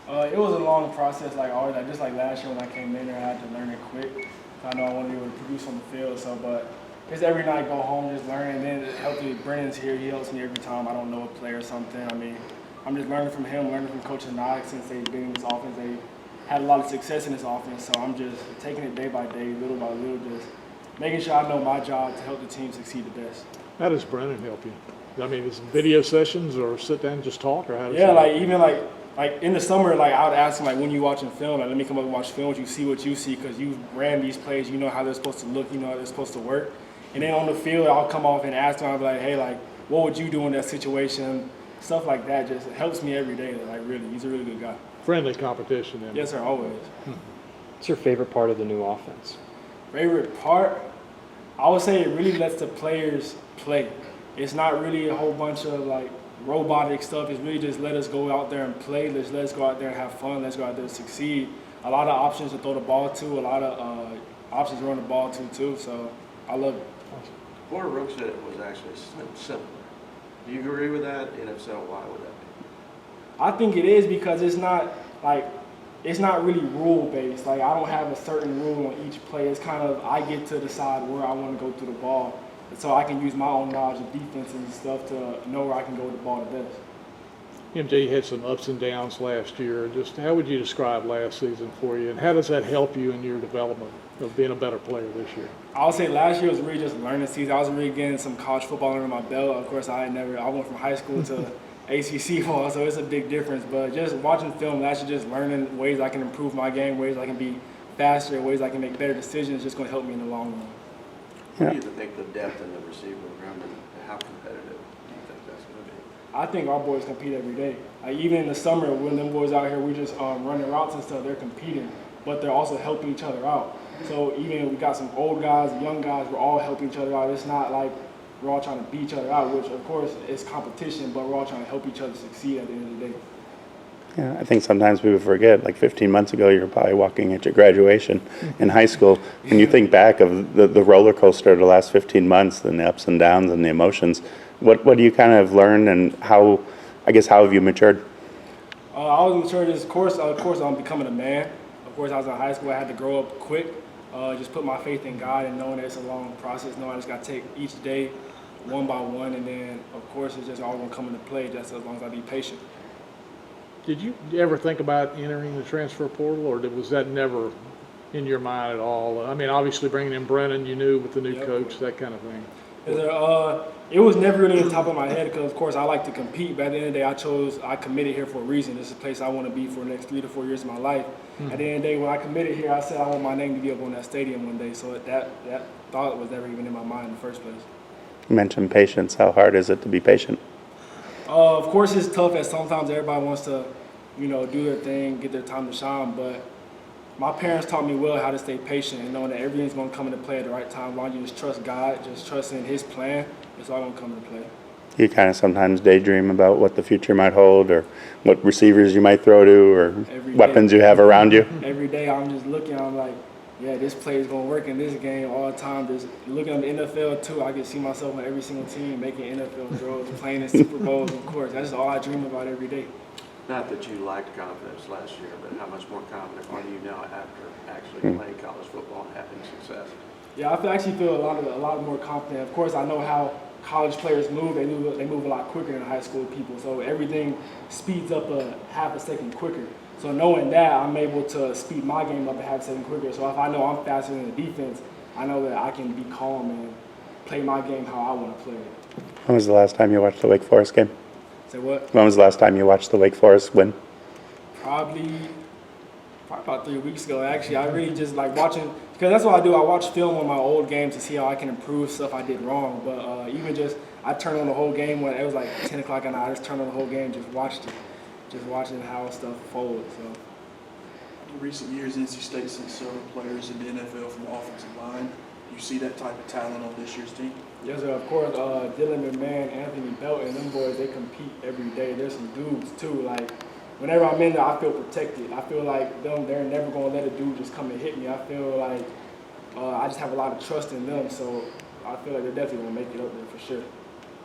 It was a long process, like always. Like just like last year when I came in there, I had to learn it quick. I know I want to be able to produce on the field. So, but just every night go home, just learn. And then it helps me. Brennan's here; he helps me every time I don't know a play or something. I mean, I'm just learning from him, learning from Coach Knox since they've been in this offense. They had a lot of success in this offense. So I'm just taking it day by day, little by little, just making sure I know my job to help the team succeed the best. How does Brennan help you? I mean, is it video sessions or sit down and just talk, or how does Yeah, like even like in the summer, like I would ask him like, when you watching film, like let me come up and watch film. What you see, because you ran these plays, you know how they're supposed to look, you know how they're supposed to work. And then on the field, I'll come off and ask him. I'll be like, hey, like what would you do in that situation? Stuff like that just helps me every day. Like really, he's a really good guy. Friendly competition, then. Yes, sir, always. What's your favorite part of the new offense? Favorite part? I would say it really lets the players play. It's not really a whole bunch of like robotic stuff. It's really just let us go out there and play. Let us go out there and have fun. Let's go out there and succeed. A lot of options to throw the ball to. A lot of options to run the ball to too. So I love it. Porter Rook said it was actually simpler. Do you agree with that? And if so, why would that be? I think it is because it's not really rule based. Like I don't have a certain rule on each play. It's kind of I get to decide where I want to go through the ball. So I can use my own knowledge of defenses and stuff to know where I can go with the ball the best. MJ had some ups and downs last year. Just how would you describe last season for you, and how does that help you in your development of being a better player this year? I would say last year was really just a learning season. I was really getting some college football under my belt. Of course, I went from high school to ACC ball, so it's a big difference. But just watching film last year, just learning ways I can improve my game, ways I can be faster, ways I can make better decisions, is just going to help me in the long run. What do you think the depth in the receiver room and how competitive do you think that's going to be? I think our boys compete every day. Like even in the summer, when them boys out here, we just running routes and stuff, they're competing, but they're also helping each other out. So even we got some old guys, young guys, we're all helping each other out. It's not like we're all trying to beat each other out, which of course is competition, but we're all trying to help each other succeed at the end of the day. Yeah, I think sometimes people forget, like 15 months ago, you were probably walking at your graduation in high school. When you think back of the roller coaster of the last 15 months and the ups and downs and the emotions, what do you kind of learn, and how have you matured? I was matured of course, I'm becoming a man. Of course, I was in high school, I had to grow up quick. Just put my faith in God and knowing that it's a long process, knowing I just got to take each day one by one, and then, of course, it's just all going to come into play just as long as I be patient. Did you ever think about entering the transfer portal, or was that never in your mind at all? I mean, obviously bringing in Brennan, you knew with the new coach, that kind of thing. It was never really on the top of my head because, of course, I like to compete. But at the end of the day, I committed here for a reason. This is a place I want to be for the next 3 to 4 years of my life. At the end of the day, when I committed here, I said I want my name to be up on that stadium one day. So that thought was never even in my mind in the first place. You mentioned patience. How hard is it to be patient? Of course, it's tough as sometimes everybody wants to, do their thing, get their time to shine. But my parents taught me well how to stay patient and knowing that everything's going to come into play at the right time. As long as you just trust God, just trust in His plan, it's all going to come into play. You kind of sometimes daydream about what the future might hold, or what receivers you might throw to, or weapons you have around you? Every day I'm just looking, I'm like, yeah, this play is going to work in this game all the time. Just looking at the NFL too, I can see myself on every single team making NFL throws, playing in Super Bowls, of course. That's just all I dream about every day. Not that you lacked confidence last year, but how much more confident are you now after actually playing college football and having success? Yeah, I actually feel a lot more confident. Of course, I know how college players move. They move a lot quicker than high school people, so everything speeds up a half a second quicker. So knowing that, I'm able to speed my game up a half a second quicker. So if I know I'm faster than the defense, I know that I can be calm and play my game how I want to play it. When was the last time you watched the Wake Forest game? Say what? When was the last time you watched the Wake Forest win? Probably about 3 weeks ago, actually. I really just like watching, because that's what I do. I watch film on my old games to see how I can improve stuff I did wrong. But even just, I turned on the whole game when it was like 10 o'clock at night. I just turned on the whole game, just watched it. Just watching how stuff folds. So. In recent years, NC State sent several players in the NFL from the offensive line. Do you see that type of talent on this year's team? Yes, sir. Of course, Dylan McMahon, Anthony Belton, them boys, they compete every day. There's some dudes, too. Like, whenever I'm in there, I feel protected. I feel like they're never going to let a dude just come and hit me. I feel like I just have a lot of trust in them. So I feel like they're definitely going to make it up there for sure.